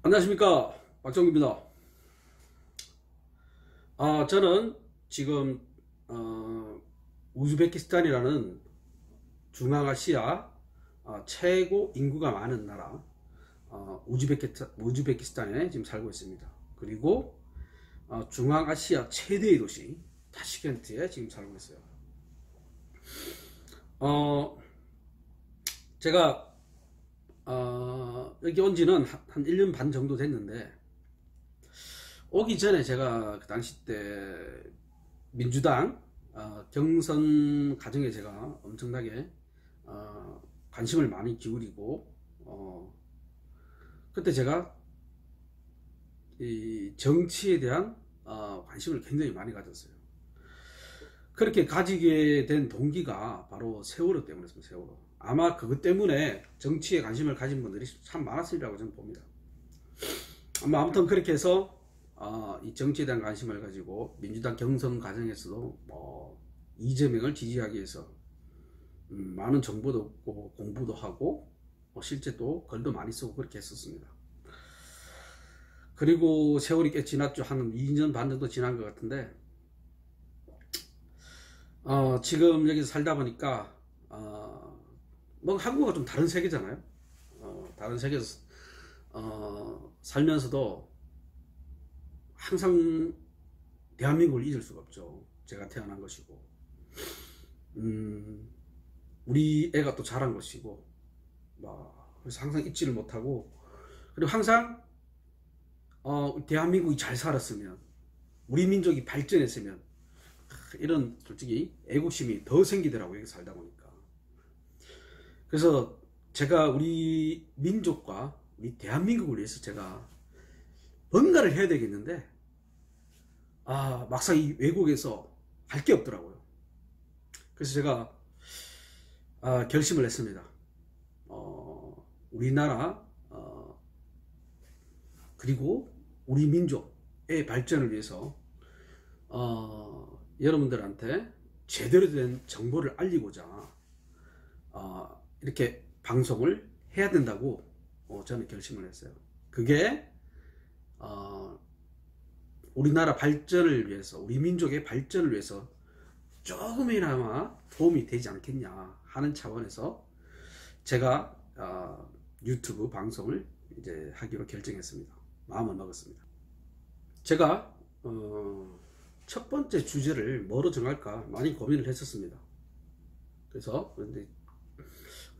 안녕하십니까, 박정규입니다. 저는 지금 우즈베키스탄이라는 중앙아시아 최고 인구가 많은 나라 우즈베키스탄에 지금 살고 있습니다. 그리고 중앙아시아 최대의 도시 타시켄트에 지금 살고 있어요. 제가 여기 온 지는 한 1년 반 정도 됐는데, 오기 전에 제가 그 당시 때 민주당 경선 과정에 제가 엄청나게 관심을 많이 기울이고, 그때 제가 이 정치에 대한 관심을 굉장히 많이 가졌어요. 그렇게 가지게 된 동기가 바로 세월호 때문이었습니다. 세월호. 아마 그것 때문에 정치에 관심을 가진 분들이 참 많았으리라고 저는 봅니다. 아무튼 그렇게 해서 이 정치에 대한 관심을 가지고 민주당 경선 과정에서도 이재명을 지지하기 위해서 많은 정보도 얻고 공부도 하고 실제 또 글도 많이 쓰고 그렇게 했었습니다. 그리고 세월이 꽤 지났죠. 한 2년 반 정도 지난 것 같은데, 지금 여기서 살다 보니까 뭐 한국과 좀 다른 세계잖아요. 다른 세계에서 살면서도 항상 대한민국을 잊을 수가 없죠. 제가 태어난 것이고, 우리 애가 또 자란 것이고, 그래서 항상 잊지를 못하고, 그리고 항상 대한민국이 잘 살았으면, 우리 민족이 발전했으면, 이런 솔직히 애국심이 더 생기더라고요. 여기 살다 보니까. 그래서 제가 우리 민족과 우리 대한민국을 위해서 제가 뭔가를 해야 되겠는데, 막상 이 외국에서 할 게 없더라고요. 그래서 제가 결심을 했습니다. 우리나라 그리고 우리 민족의 발전을 위해서 여러분들한테 제대로 된 정보를 알리고자 이렇게 방송을 해야 된다고 저는 결심을 했어요. 그게 우리나라 발전을 위해서, 우리 민족의 발전을 위해서 조금이나마 도움이 되지 않겠냐 하는 차원에서 제가 유튜브 방송을 이제 하기로 결정했습니다. 마음을 먹었습니다. 제가 첫 번째 주제를 뭐로 정할까 많이 고민을 했었습니다. 그래서 그런데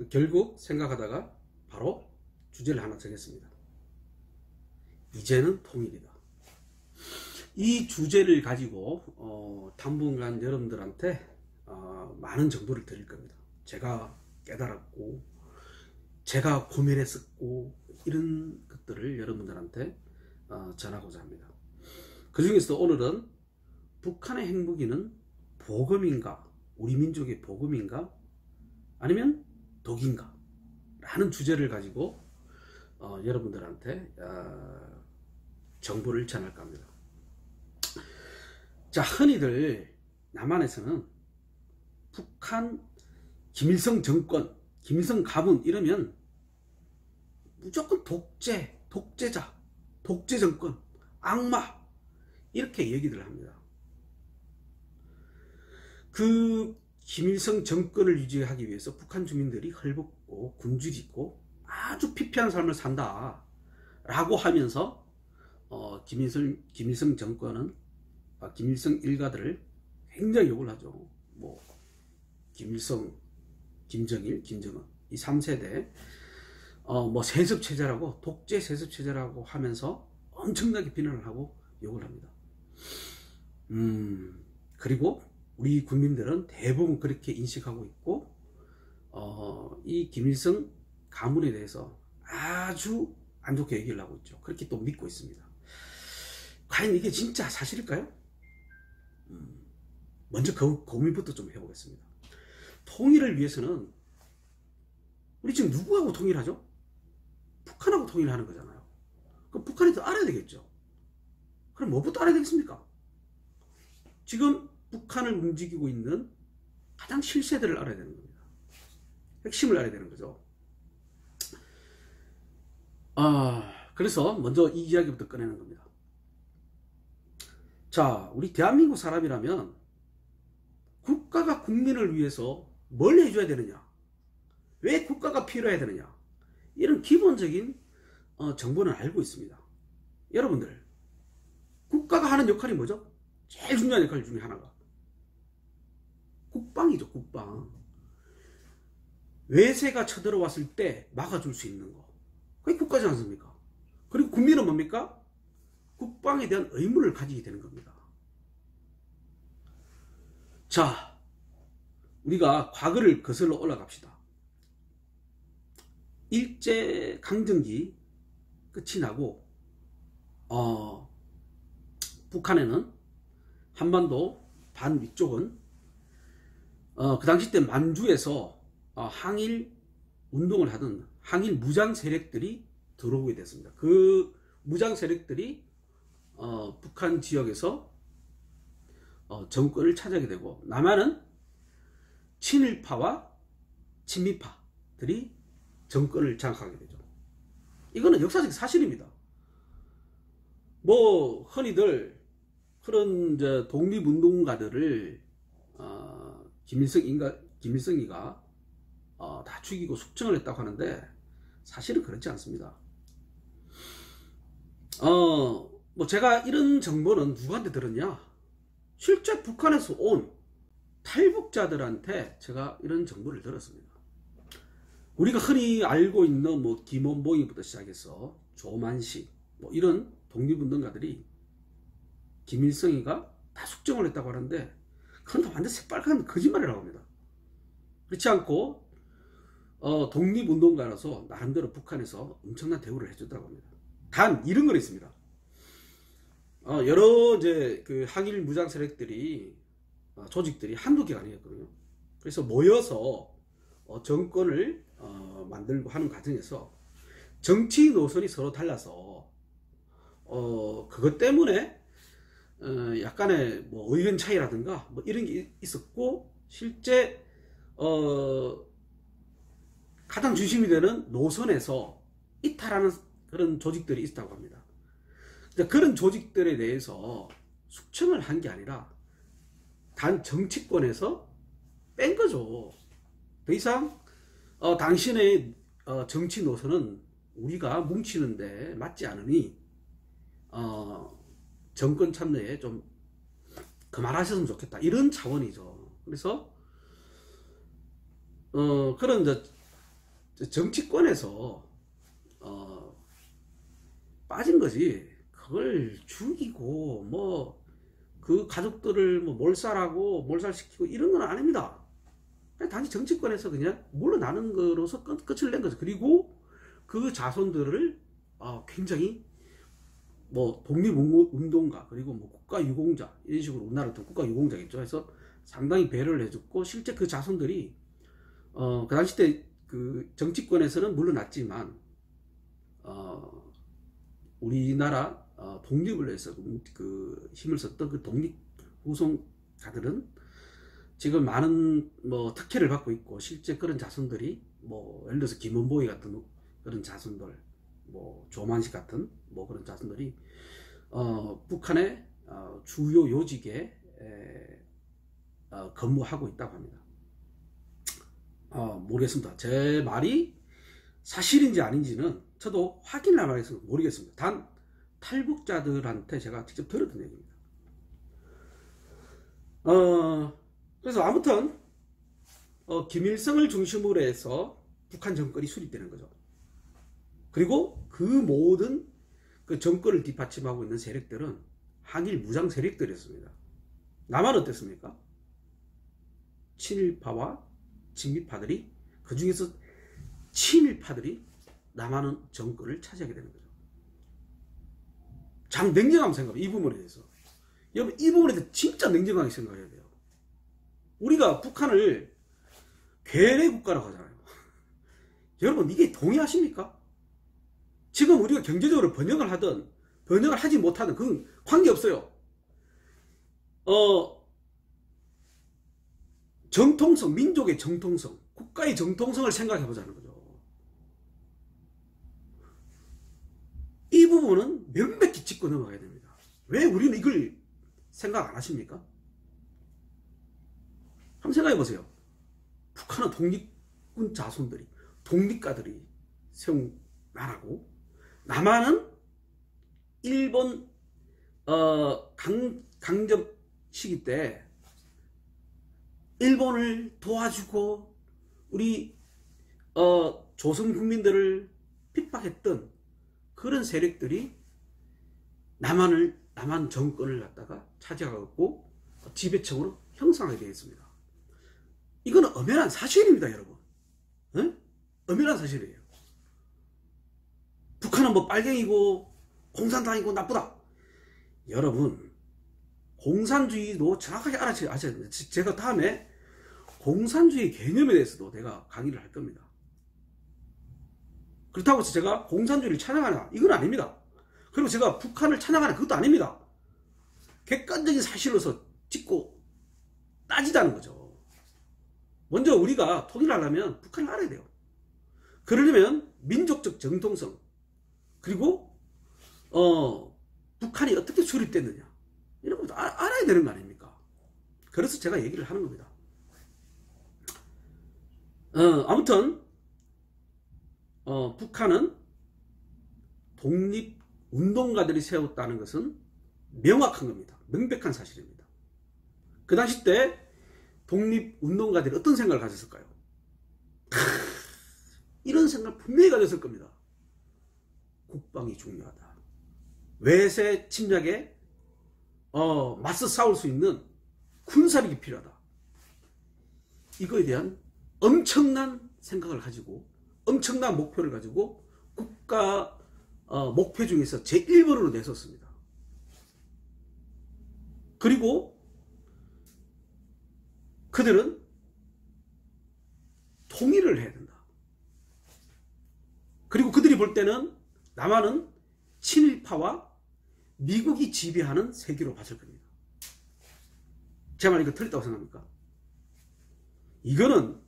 결국 생각하다가 바로 주제를 하나 정했습니다. 이제는 통일이다. 이 주제를 가지고 당분간 여러분들한테 많은 정보를 드릴 겁니다. 제가 깨달았고, 제가 고민했었고, 이런 것들을 여러분들한테 전하고자 합니다. 그 중에서도 오늘은 북한의 핵무기는 복음인가, 우리 민족의 복음인가, 아니면 독인가 라는 주제를 가지고 여러분들한테 정보를 전할까 합니다. 자, 흔히들 남한에서는 북한 김일성 정권, 김일성 가문 이러면 무조건 독재자, 독재 정권, 악마 이렇게 얘기를 합니다. 그 김일성 정권을 유지하기 위해서 북한 주민들이 헐벗고 굶주리 있고 아주 피폐한 삶을 산다 라고 하면서 김일성 정권은 김일성 일가들을 굉장히 욕을 하죠. 뭐 김일성, 김정일, 김정은 이 3세대 뭐 세습체제라고, 독재 세습체제라고 하면서 엄청나게 비난을 하고 욕을 합니다. 그리고 우리 국민들은 대부분 그렇게 인식하고 있고, 이 김일성 가문에 대해서 아주 안 좋게 얘기를 하고 있죠. 그렇게 또 믿고 있습니다. 과연 이게 진짜 사실일까요? 먼저 그 고민부터 좀 해보겠습니다. 통일을 위해서는 우리 지금 누구하고 통일하죠? 북한하고 통일하는 거잖아요. 그럼 북한이 더 알아야 되겠죠. 그럼 뭐부터 알아야 되겠습니까? 지금 북한을 움직이고 있는 가장 실세들을 알아야 되는 겁니다. 핵심을 알아야 되는 거죠. 그래서 먼저 이 이야기부터 꺼내는 겁니다. 자, 우리 대한민국 사람이라면 국가가 국민을 위해서 뭘 해줘야 되느냐, 왜 국가가 필요해야 되느냐, 이런 기본적인 정보는 알고 있습니다. 여러분들, 국가가 하는 역할이 뭐죠? 제일 중요한 역할 중에 하나가 국방이죠. 국방. 외세가 쳐들어왔을 때 막아줄 수 있는 거, 그게 국가지 않습니까? 그리고 국민은 뭡니까? 국방에 대한 의무를 가지게 되는 겁니다. 자, 우리가 과거를 거슬러 올라갑시다. 일제강점기 끝이 나고 북한에는 한반도 반 위쪽은 그 당시 때 만주에서 항일 운동을 하던 항일 무장 세력들이 들어오게 됐습니다. 그 무장 세력들이 북한 지역에서 정권을 차지하게 되고, 남한은 친일파와 친미파들이 정권을 장악하게 되죠. 이거는 역사적 사실입니다. 뭐 흔히들 그런 이제 독립운동가들을 김일성이가 다 죽이고 숙청을 했다고 하는데 사실은 그렇지 않습니다. 뭐 제가 이런 정보는 누구한테 들었냐? 실제 북한에서 온 탈북자들한테 제가 이런 정보를 들었습니다. 우리가 흔히 알고 있는 뭐 김원봉이부터 시작해서 조만식 뭐 이런 독립운동가들이 김일성이가 다 숙청을 했다고 하는데 그건 다 완전 새빨간 거짓말이라고 합니다. 그렇지 않고 독립운동가라서 나름대로 북한에서 엄청난 대우를 해줬다고 합니다. 단 이런 건 있습니다. 여러 이제 그 항일 무장 세력들이 조직들이 한두 개가 아니었거든요. 그래서 모여서 정권을 만들고 하는 과정에서 정치 노선이 서로 달라서 그것 때문에 약간의 뭐 의견 차이라든가 뭐 이런 게 있었고, 실제 가장 중심이 되는 노선에서 이탈하는 그런 조직들이 있다고 합니다. 그런 조직들에 대해서 숙청을 한 게 아니라 단 정치권에서 뺀 거죠. 더 이상 당신의 정치 노선은 우리가 뭉치는데 맞지 않으니 정권 참여에 좀 그만하셨으면 좋겠다, 이런 차원이죠. 그래서 그런 정치권에서 빠진 거지, 그걸 죽이고 뭐 그 가족들을 뭐 몰살하고 몰살시키고 이런 건 아닙니다. 단지 정치권에서 그냥 물러나는 거로서 끝을 낸 거죠. 그리고 그 자손들을 굉장히 뭐 독립운동가 그리고 뭐 국가유공자 이런 식으로, 우리나라 같은 국가유공자겠죠. 해서 상당히 배려를 해줬고, 실제 그 자손들이 그 당시 때 그 정치권에서는 물러났지만 우리나라 독립을 위해서 그 힘을 썼던 그 독립후손가들은 지금 많은 뭐 특혜를 받고 있고, 실제 그런 자손들이 뭐 예를 들어서 김원보이 같은 그런 자손들, 뭐 조만식 같은 뭐 그런 자손들이 북한의 주요 요직에 근무하고 있다고 합니다. 모르겠습니다. 제 말이 사실인지 아닌지는 저도 확인을 안 해서 모르겠습니다. 단 탈북자들한테 제가 직접 들었던 얘기입니다. 그래서 아무튼 김일성을 중심으로 해서 북한 정권이 수립되는 거죠. 그리고 그 모든 그 정권을 뒷받침하고 있는 세력들은 항일 무장 세력들이었습니다. 남한은 어땠습니까? 친일파와 친미파들이, 그 중에서 친일파들이 남한은 정권을 차지하게 되는 거죠. 참 냉정하게 생각해요. 이 부분에 대해서. 여러분, 이 부분에 대해서 진짜 냉정하게 생각해야 돼요. 우리가 북한을 괴뢰 국가라고 하잖아요. 여러분, 이게 동의하십니까? 지금 우리가 경제적으로 번영을 하든 번영을 하지 못하든 그건 관계없어요. 정통성, 민족의 정통성, 국가의 정통성을 생각해 보자는 거죠. 이 부분은 명백히 짚고 넘어가야 됩니다. 왜 우리는 이걸 생각 안 하십니까? 한번 생각해 보세요. 북한은 독립군 자손들이, 독립가들이 세운 나라고, 남한은 일본 강점 시기 때 일본을 도와주고 우리 조선 국민들을 핍박했던 그런 세력들이 남한 정권을 갖다가 차지하고 지배층으로 형성하게 되어 있습니다. 이거는 엄연한 사실입니다, 여러분. 네? 엄연한 사실이에요. 북한은 뭐 빨갱이고 공산당이고 나쁘다. 여러분, 공산주의도 정확하게 아셔야 됩니다. 제가 다음에 공산주의 개념에 대해서도 내가 강의를 할 겁니다. 그렇다고 해서 제가 공산주의를 찬양하냐? 이건 아닙니다. 그리고 제가 북한을 찬양하냐? 그것도 아닙니다. 객관적인 사실로서 짚고 따지자는 거죠. 먼저 우리가 통일을 하려면 북한을 알아야 돼요. 그러려면 민족적 정통성, 그리고 북한이 어떻게 수립됐느냐, 이런 것도 알아야 되는 거 아닙니까? 그래서 제가 얘기를 하는 겁니다. 아무튼 북한은 독립운동가들이 세웠다는 것은 명확한 겁니다. 명백한 사실입니다. 그 당시 때 독립운동가들이 어떤 생각을 가졌을까요? 이런 생각을 분명히 가졌을 겁니다. 국방이 중요하다. 외세 침략에 맞서 싸울 수 있는 군사력이 필요하다. 이거에 대한 엄청난 생각을 가지고, 엄청난 목표를 가지고 국가 목표 중에서 제1번으로 내섰습니다. 그리고 그들은 통일을 해야 된다. 그리고 그들이 볼 때는 남한은 친일파와 미국이 지배하는 세계로 봤을 겁니다. 제 말 이거 틀렸다고 생각합니까? 이거는,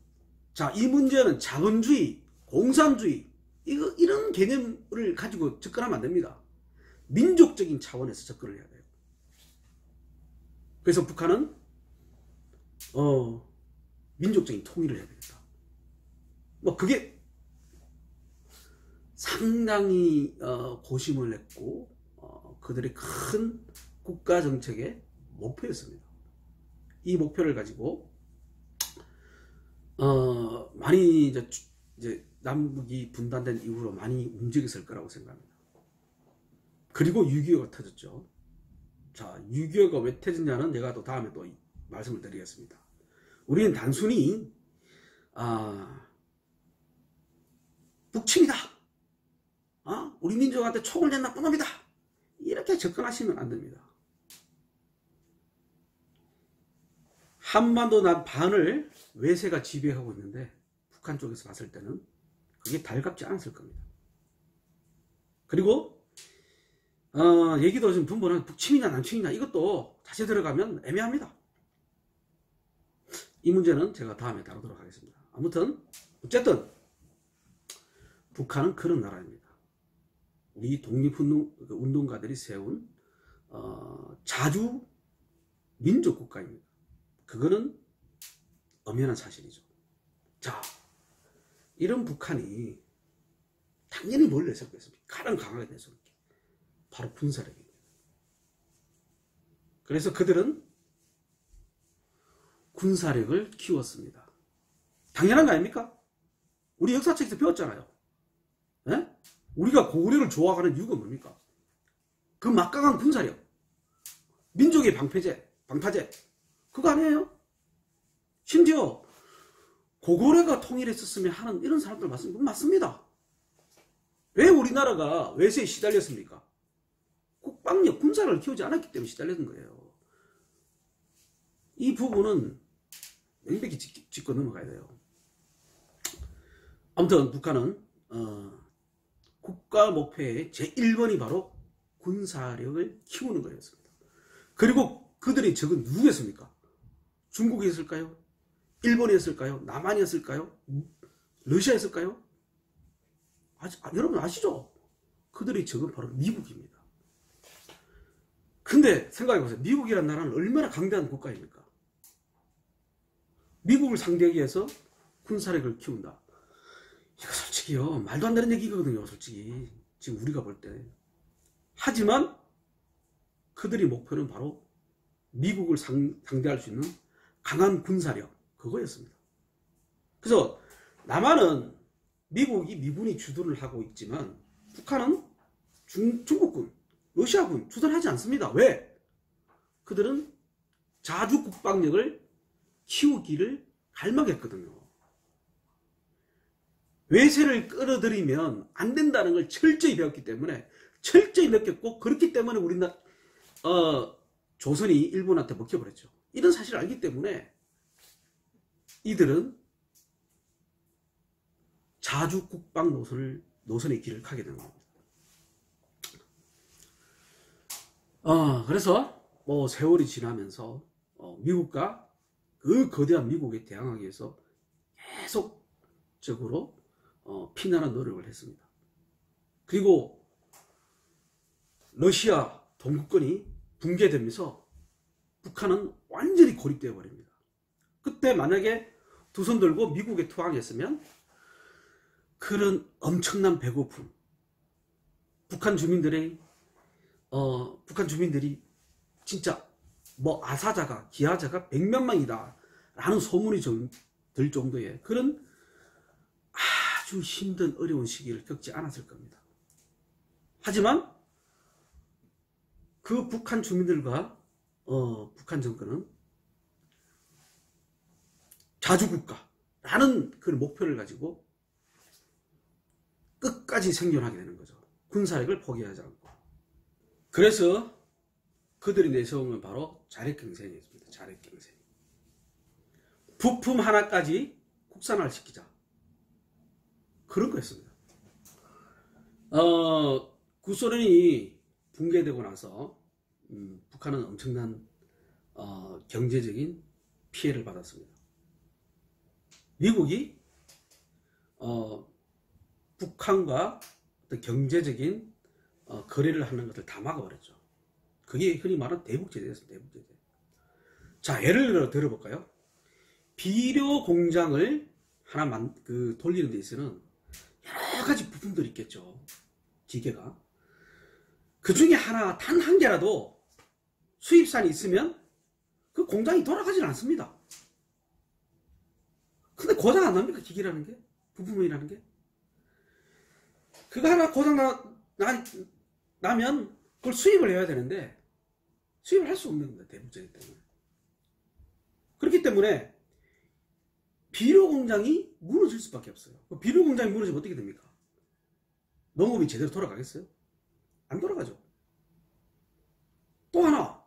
자, 이 문제는 자본주의, 공산주의, 이런 개념을 가지고 접근하면 안 됩니다. 민족적인 차원에서 접근을 해야 돼요. 그래서 북한은 민족적인 통일을 해야 되겠다. 뭐 그게 상당히 고심을 했고 그들의 큰 국가 정책의 목표였습니다. 이 목표를 가지고 많이 이제 남북이 분단된 이후로 많이 움직였을 거라고 생각합니다. 그리고 6.25가 터졌죠. 자, 6.25가 왜 터졌냐는 내가 또 다음에 또 말씀을 드리겠습니다. 우리는 단순히 북침이다, 우리 민족한테 총을 낸 나쁜 놈이다, 이렇게 접근하시면 안 됩니다. 한반도 반을 외세가 지배하고 있는데 북한 쪽에서 봤을 때는 그게 달갑지 않았을 겁니다. 그리고 얘기도 지금 분분한 북침이냐 남침이냐, 이것도 자세히 들어가면 애매합니다. 이 문제는 제가 다음에 다루도록 하겠습니다. 아무튼 어쨌든 북한은 그런 나라입니다. 우리 독립운동가들이 세운 자주 민족 국가입니다. 그거는 엄연한 사실이죠. 자, 이런 북한이 당연히 뭘 내세웠겠습니까? 가장 강하게 내세운 게 바로 군사력입니다. 그래서 그들은 군사력을 키웠습니다. 당연한 거 아닙니까? 우리 역사책에서 배웠잖아요. 네? 우리가 고구려를 좋아하는 이유가 뭡니까? 그 막강한 군사력, 민족의 방파제, 그거 아니에요? 심지어 고구려가 통일했었으면 하는 이런 사람들 맞습니다. 왜 우리나라가 외세에 시달렸습니까? 국방력, 군사를 키우지 않았기 때문에 시달렸던 거예요. 이 부분은 명백히 짚고 넘어가야 돼요. 아무튼 북한은 국가 목표의 제1번이 바로 군사력을 키우는 거였습니다. 그리고 그들의 적은 누구였습니까? 중국이었을까요? 일본이었을까요? 남한이었을까요? 러시아였을까요? 여러분 아시죠? 그 그들의 적은 바로 미국입니다. 근데 생각해보세요. 미국이라는 나라는 얼마나 강대한 국가입니까? 미국을 상대하기 위해서 군사력을 키운다. 이거 솔직히요, 말도 안 되는 얘기거든요, 솔직히. 지금 우리가 볼 때. 하지만 그들의 목표는 바로 미국을 상대할 수 있는 강한 군사력, 그거였습니다. 그래서 남한은 미군이 주도를 하고 있지만 북한은 중국군, 러시아군 주도하지 않습니다. 왜? 그들은 자주 국방력을 키우기를 갈망했거든요. 외세를 끌어들이면 안 된다는 걸 철저히 배웠기 때문에, 철저히 느꼈고, 그렇기 때문에 조선이 일본한테 먹혀버렸죠. 이런 사실을 알기 때문에 이들은 자주 국방 노선의 길을 가게 된 겁니다. 그래서 세월이 지나면서 미국과 그 거대한 미국에 대항하기 위해서 계속적으로 피나는 노력을 했습니다. 그리고 러시아 동구권이 붕괴되면서 북한은 완전히 고립되어 버립니다. 그때 만약에 두 손 들고 미국에 투항했으면 그런 엄청난 배고픔, 북한 주민들이 진짜 아사자가 기아자가 100몇 명이다 라는 소문이 들 정도의 그런 아주 힘든 어려운 시기를 겪지 않았을 겁니다. 하지만 그 북한 주민들과 북한 정권은 자주국가라는 그 목표를 가지고 끝까지 생존하게 되는 거죠. 군사력을 포기하지 않고. 그래서 그들이 내세운 건 바로 자력경쟁이었습니다. 자력경쟁. 부품 하나까지 국산화시키자. 그런 거였습니다. 구소련이 붕괴되고 나서 북한은 엄청난 경제적인 피해를 받았습니다. 미국이 북한과 어떤 경제적인 거래를 하는 것을 다 막아버렸죠. 그게 흔히 말하는 대북제재였습니다. 대북제재. 자, 예를 들어볼까요? 비료 공장을 하나 돌리는 데 있어서는 여러 가지 부품들이 있겠죠. 기계가. 그 중에 단 한 개라도 수입산이 있으면 그 공장이 돌아가질 않습니다. 근데 고장 안 납니까? 기계라는 게? 부품이라는 게? 그거 하나 고장 나면 그걸 수입을 해야 되는데 수입을 할 수 없는 겁니다. 대북제재 때문에. 그렇기 때문에 비료 공장이 무너질 수밖에 없어요. 비료 공장이 무너지면 어떻게 됩니까? 농업이 제대로 돌아가겠어요? 안 돌아가죠. 또 하나.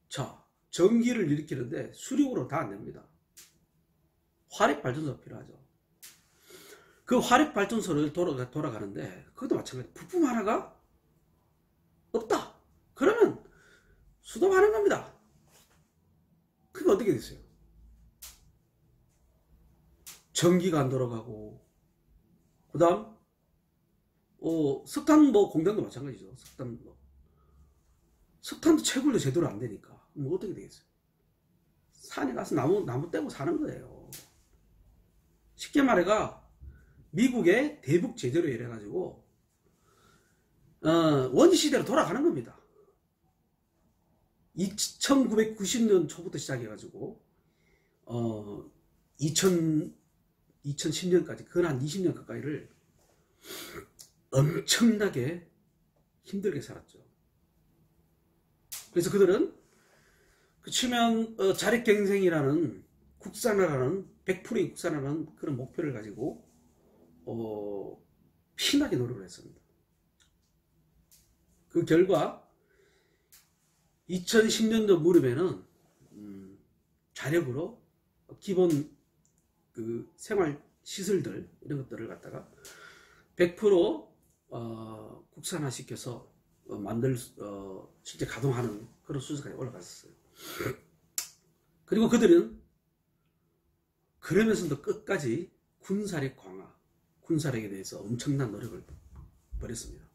자, 전기를 일으키는데 수력으로 다 안 됩니다. 화력발전소가 필요하죠. 그 화력발전소를 돌아가는데 그것도 마찬가지. 부품 하나가 없다. 그러면 수도하는 겁니다. 그게 어떻게 됐어요? 전기가 안 돌아가고, 그 다음 석탄 공장도 마찬가지죠. 석탄도 채굴도 제대로 안 되니까 어떻게 되겠어요? 산에 가서 나무 떼고 사는 거예요. 쉽게 말해가 미국의 대북 제재로 이래가지고 원시 시대로 돌아가는 겁니다. 1990년 초부터 시작해가지고 2010년까지 그 한 20년 가까이를 엄청나게 힘들게 살았죠. 그래서 그들은 그 치면 자력경쟁이라는 국산화라는 100%의 국산화라는 그런 목표를 가지고 피나게 노력을 했습니다. 그 결과 2010년도 무렵에는 자력으로 기본 그 생활 시설들 이런 것들을 갖다가 100% 국산화 시켜서 실제 가동하는 그런 수준까지 올라갔었어요. 그리고 그들은 그러면서도 끝까지 군사력 강화, 군사력에 대해서 엄청난 노력을 벌였습니다.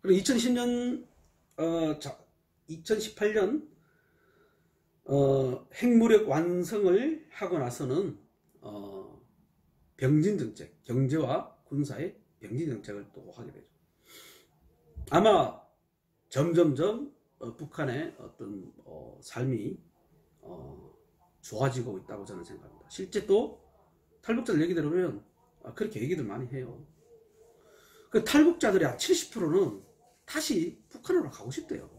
그리고 2010년, 2018년, 핵무력 완성을 하고 나서는, 병진정책, 경제와 군사의 병진정책을 또 하게 되죠. 아마 점점점 북한의 어떤 삶이 좋아지고 있다고 저는 생각합니다. 실제 또 탈북자들 얘기 들으면 그렇게 얘기들 많이 해요. 그 탈북자들의 한 70%는 다시 북한으로 가고 싶대요.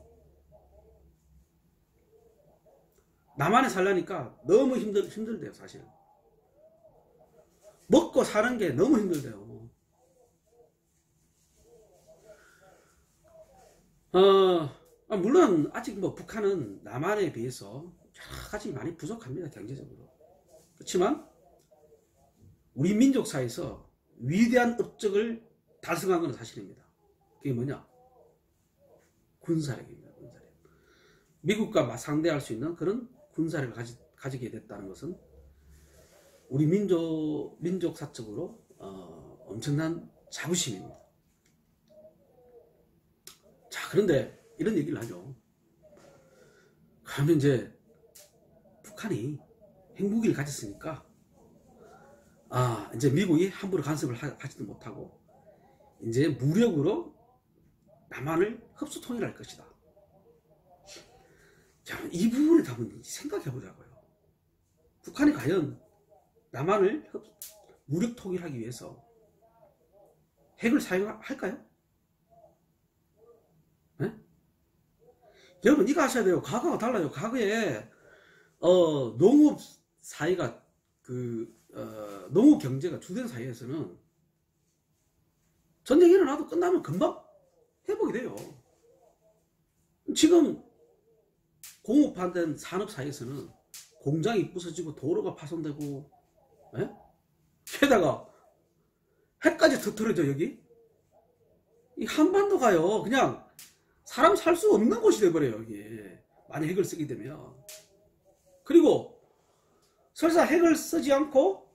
남한에 살려니까 너무 힘들대요, 사실. 먹고 사는 게 너무 힘들대요. 물론 아직 뭐 북한은 남한에 비해서 여러 가지 많이 부족합니다, 경제적으로. 그렇지만 우리 민족사에서 위대한 업적을 달성한 건 사실입니다. 그게 뭐냐? 군사력입니다. 군사력. 미국과 상대할 수 있는 그런 군사력을 가지게 됐다는 것은 우리 민족사적으로 엄청난 자부심입니다. 자, 그런데 이런 얘기를 하죠. 그러면 이제 북한이 핵무기를 가졌으니까 이제 미국이 함부로 간섭을 하지도 못하고 이제 무력으로 남한을 흡수 통일할 것이다. 자, 이 부분을 한번 생각해 보자고요. 북한이 과연 남한을 무력 통일하기 위해서 핵을 사용할까요? 네? 여러분 이거 아셔야 돼요. 과거가 달라요. 과거에 농업 사회가 농업 경제가 주된 사회에서는 전쟁이 일어나도 끝나면 금방 회복이 돼요. 지금 공업화된 산업 사회에서는 공장이 부서지고 도로가 파손되고, 예? 게다가 핵까지 터뜨려져. 여기 이 한반도가요 그냥 사람 살 수 없는 곳이 돼버려요. 이게 만약 핵을 쓰게 되면. 그리고 설사 핵을 쓰지 않고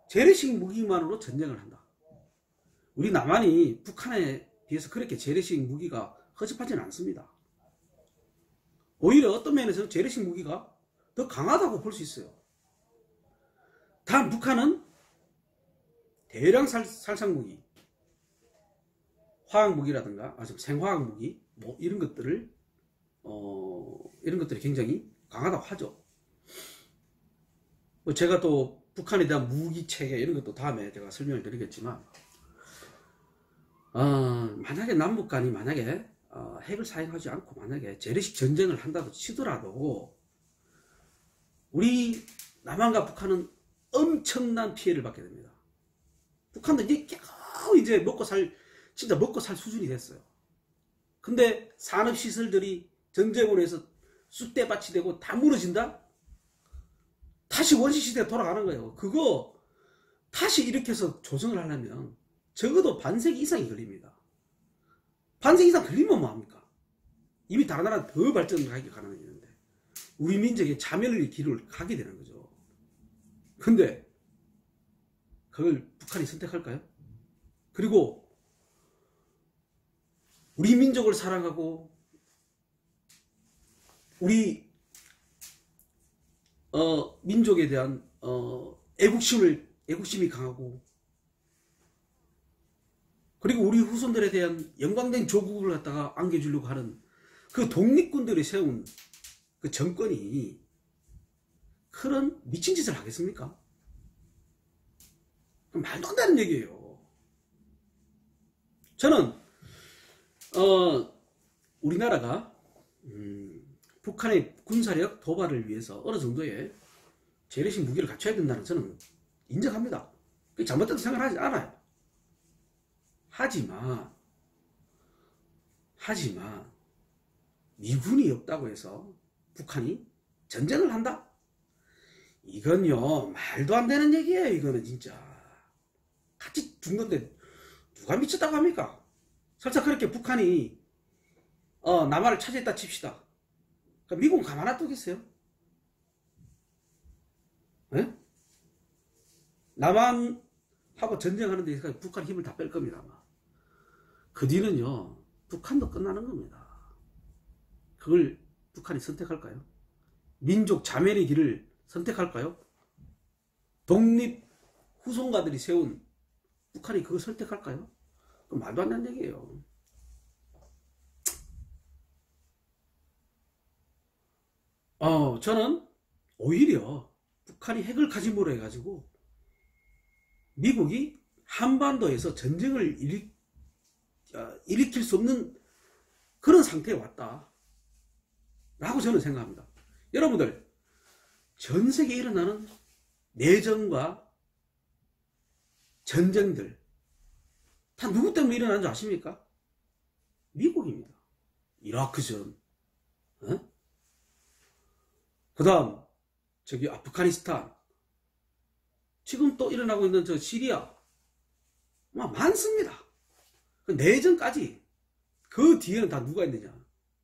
재래식 무기만으로 전쟁을 한다. 우리 남한이 북한에 비해서 그렇게 재래식 무기가 허접하지는 않습니다. 오히려 어떤 면에서는 재래식 무기가 더 강하다고 볼 수 있어요. 단 북한은 대량 살상무기, 화학무기라든가 생화학무기 뭐 이런 것들이 굉장히 강하다고 하죠. 제가 또 북한에 대한 무기체계 이런 것도 다음에 제가 설명을 드리겠지만, 만약에 남북 간이 핵을 사용하지 않고 만약에 재래식 전쟁을 한다고 치더라도 우리 남한과 북한은 엄청난 피해를 받게 됩니다. 북한도 이제 겨우 이제 진짜 먹고 살 수준이 됐어요. 근데 산업시설들이 전쟁으로 해서 쑥대밭이 되고 다 무너진다? 다시 원시시대에 돌아가는 거예요. 그거 다시 일으켜서 조정을 하려면 적어도 반세기 이상이 걸립니다. 반세기 이상 걸리면 뭐합니까? 이미 다른 나라는 더 발전을 하기 가능했는데 우리 민족의 자멸의 길을 가게 되는 거죠. 근데 그걸 북한이 선택할까요? 그리고 우리 민족을 사랑하고 우리 민족에 대한 애국심이 강하고 그리고 우리 후손들에 대한 영광된 조국을 갖다가 안겨주려고 하는 그 독립군들이 세운 그 정권이 그런 미친 짓을 하겠습니까? 말도 안 되는 얘기예요. 저는 우리나라가 북한의 군사력 도발을 위해서 어느 정도의 재래식 무기를 갖춰야 된다는 저는 인정합니다. 그게 잘못됐다고 생각하지 않아요. 하지만 미군이 없다고 해서 북한이 전쟁을 한다? 이건요 말도 안 되는 얘기예요. 이거는 진짜 같이 죽는데 누가 미쳤다고 합니까? 설사 그렇게 북한이 남한을 차지했다 칩시다. 그러니까 미국은 가만 놔두겠어요? 네? 남한하고 전쟁하는 데 있어서 북한 힘을 다 뺄 겁니다. 아마. 그 뒤는요 북한도 끝나는 겁니다. 그걸 북한이 선택할까요? 민족 자멸의 길을 선택할까요? 독립 후손가들이 세운 북한이 그걸 선택할까요? 그건 말도 안 되는 얘기예요. 저는 오히려 북한이 핵을 가짐으로 해가지고 미국이 한반도에서 전쟁을 일으킬 수 없는 그런 상태에 왔다 라고 저는 생각합니다. 여러분들, 전 세계에 일어나는 내전과 전쟁들 다 누구 때문에 일어나는 줄 아십니까? 미국입니다. 이라크전, 그 다음 저기 아프가니스탄, 지금 또 일어나고 있는 저 시리아, 많습니다. 그 내전까지 그 뒤에는 다 누가 있느냐?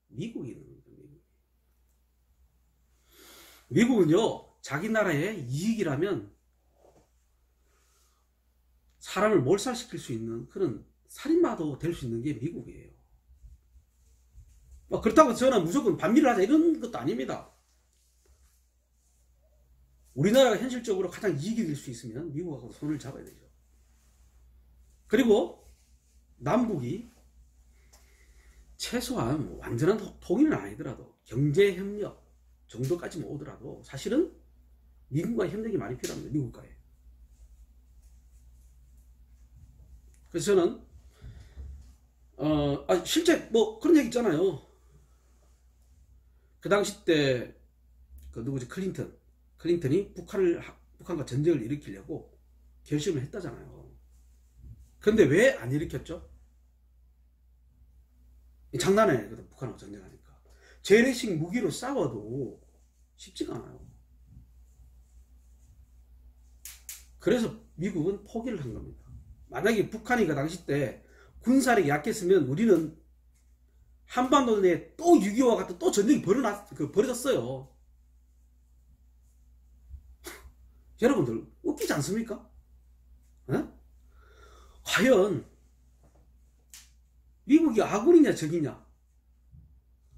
미국이 있는 겁니다. 미국은요, 자기 나라의 이익이라면 사람을 몰살시킬 수 있는 그런 살인마도 될 수 있는 게 미국이에요. 그렇다고 저는 무조건 반미를 하자 이런 것도 아닙니다. 우리나라가 현실적으로 가장 이익이 될 수 있으면 미국하고 손을 잡아야 되죠. 그리고 남북이 최소한 완전한 통일은 아니더라도 경제협력 정도까지만 오더라도 사실은 미국과의 협력이 많이 필요합니다. 미국과의. 그래서 저는 실제 뭐 그런 얘기 있잖아요. 그 당시 때 그 누구지, 클린턴이 북한과 전쟁을 일으키려고 결심을 했다잖아요. 그런데 왜 안 일으켰죠? 장난해, 북한하고 전쟁하니까. 재래식 무기로 싸워도 쉽지가 않아요. 그래서 미국은 포기를 한 겁니다. 만약에 북한이 그 당시 때 군사력이 약했으면 우리는 한반도 내에 또 6.25와 같은 또 전쟁이 벌어졌어요. 여러분들 웃기지 않습니까? 과연 미국이 아군이냐 적이냐?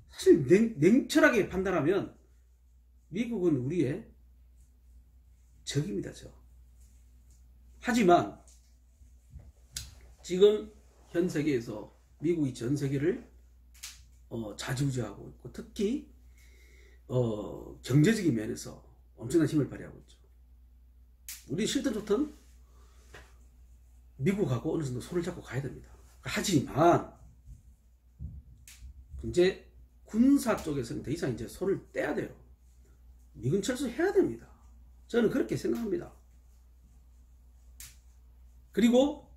사실 냉철하게 판단하면 미국은 우리의 적입니다. 적. 하지만 지금 현 세계에서 미국이 전 세계를 좌지우지하고 있고, 특히 경제적인 면에서 엄청난 힘을 발휘하고 있죠. 우리 싫든 좋든 미국하고 어느 정도 손을 잡고 가야 됩니다. 하지만 이제 군사 쪽에서는 더 이상 이제 손을 떼야 돼요. 미군 철수해야 됩니다. 저는 그렇게 생각합니다. 그리고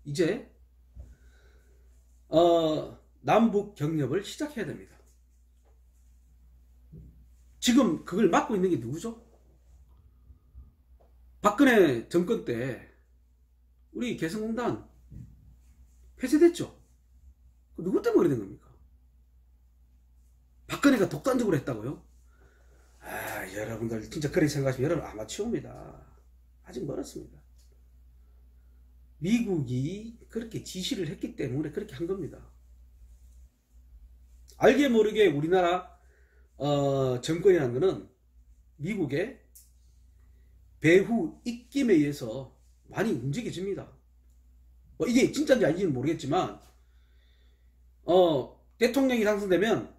이제 남북 경협을 시작해야 됩니다. 지금 그걸 맡고 있는 게 누구죠? 박근혜 정권 때 우리 개성공단 폐쇄됐죠? 누구 때문에 된 겁니까? 박근혜가 독단적으로 했다고요? 여러분들 진짜 그렇게 생각하시면 여러분 아마추어입니다. 아직 멀었습니다. 미국이 그렇게 지시를 했기 때문에 그렇게 한 겁니다. 알게 모르게 우리나라 정권이라는 것은 미국의 배후 입김에 의해서 많이 움직여집니다. 이게 진짜인지 아닌지는 모르겠지만 대통령이 당선되면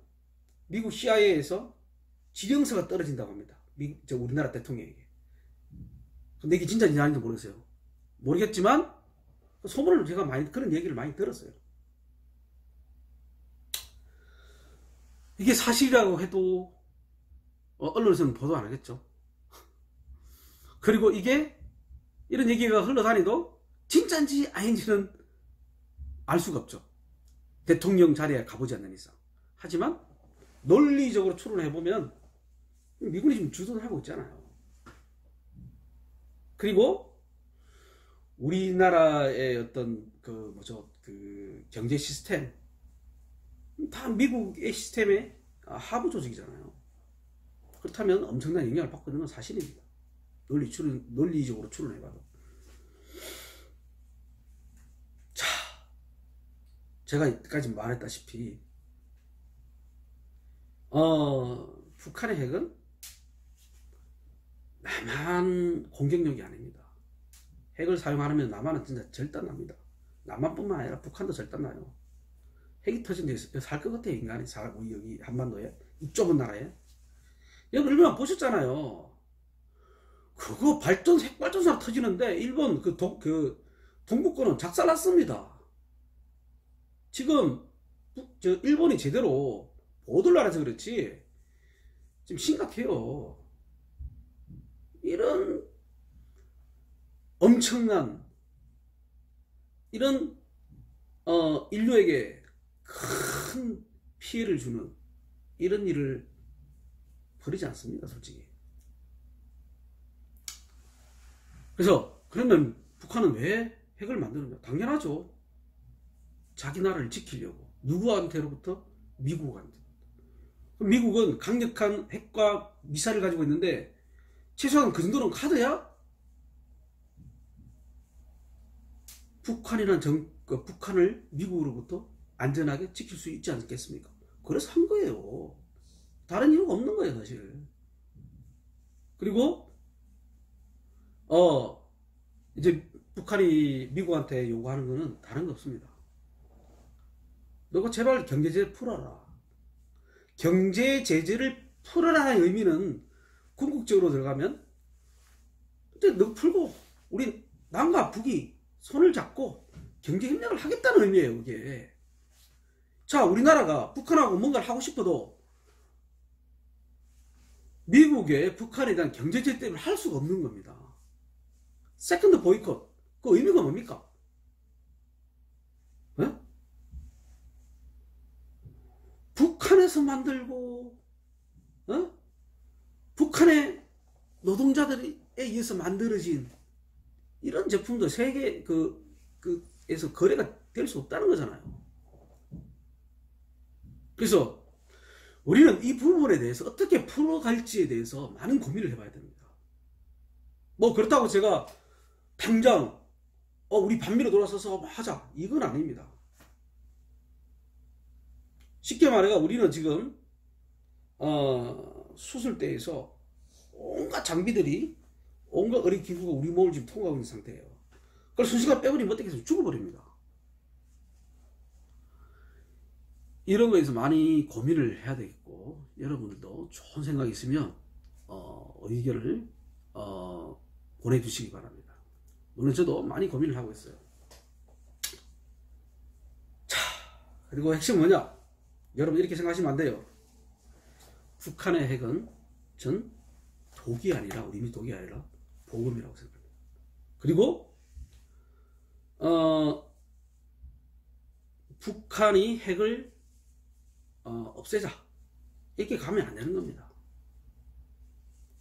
미국 CIA에서 지령서가 떨어진다고 합니다. 우리나라 대통령에게. 근데 이게 진짜인지 아닌지 모르겠어요. 모르겠지만 소문을 제가 그런 얘기를 많이 들었어요. 이게 사실이라고 해도 언론에서는 보도 안 하겠죠. 그리고 이런 얘기가 흘러다니도 진짜인지 아닌지는 알 수가 없죠. 대통령 자리에 가보지 않는 이상. 하지만 논리적으로 추론해보면 미군이 지금 주도를 하고 있잖아요. 그리고 우리나라의 어떤 경제 시스템 다 미국의 시스템의 하부 조직이잖아요. 그렇다면 엄청난 영향을 받고 있는 건 사실입니다. 논리적으로 추론해봐도. 자, 제가 이때까지 말했다시피 북한의 핵은 남한 공격력이 아닙니다. 핵을 사용하면 남한은 진짜 절단납니다. 남한뿐만 아니라 북한도 절단나요. 핵이 터진 데서 살 것 같아요. 인간이 우리 여기 한반도에 이 좁은 나라에. 여기 얼마나 보셨잖아요. 그거 핵발전소가 터지는데 일본 동북권은 작살났습니다. 지금 일본이 제대로 보도를 안 해서 그렇지 지금 심각해요. 이런 엄청난 이런 인류에게 큰 피해를 주는 이런 일을 벌이지 않습니다, 솔직히. 그래서 그러면 북한은 왜 핵을 만드는가? 당연하죠. 자기 나라를 지키려고. 누구한테로부터? 미국한테. 미국은 강력한 핵과 미사일을 가지고 있는데 최소한 그 정도는 카드야? 북한을 미국으로부터 안전하게 지킬 수 있지 않겠습니까? 그래서 한 거예요. 다른 이유가 없는 거예요, 사실. 그리고 이제 북한이 미국한테 요구하는 거는 다른 거 없습니다. 너가 제발 경제 제재 풀어라. 경제 제재를 풀어라의 의미는 궁극적으로 들어가면 이제 너 풀고 우리 남과 북이 손을 잡고 경제 협력을 하겠다는 의미예요, 그게. 자, 우리나라가 북한하고 뭔가를 하고 싶어도 미국의 북한에 대한 경제 제재 때문에 할 수가 없는 겁니다. 세컨드 보이콧, 그 의미가 뭡니까? 네? 북한에서 만들고 북한의 노동자들에 의해서 만들어진 이런 제품도 세계에서 거래가 될 수 없다는 거잖아요. 그래서 우리는 이 부분에 대해서 어떻게 풀어갈지에 대해서 많은 고민을 해봐야 됩니다. 뭐 그렇다고 제가 당장 우리 반미로 돌아서서 하자, 이건 아닙니다. 쉽게 말해가 우리는 지금 수술대에서 온갖 장비들이 온갖 의료기구가 우리 몸을 지금 통과하고 있는 상태예요. 그래서 순식간 빼버리면 어떻게 해서 죽어버립니다. 이런 거에서 많이 고민을 해야 되겠고, 여러분들도 좋은 생각이 있으면 의견을 보내주시기 바랍니다. 물론 저도 많이 고민을 하고 있어요. 자, 그리고 핵심은 뭐냐? 여러분 이렇게 생각하시면 안 돼요. 북한의 핵은 전 독이 아니라, 우리 독이 아니라 복음이라고 생각합니다. 그리고 북한이 핵을 없애자, 이렇게 가면 안 되는 겁니다.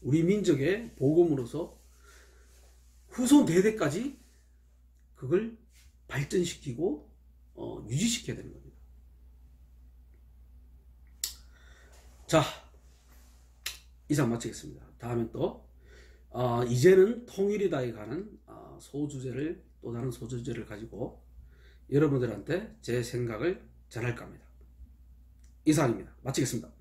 우리 민족의 복음으로서 후손 대대까지 그걸 발전시키고 유지시켜야 되는 겁니다. 자, 이상 마치겠습니다. 다음엔 또 이제는 통일이다에 관한 소주제를, 또 다른 소주제를 가지고 여러분들한테 제 생각을 전할까 합니다. 이상입니다. 마치겠습니다.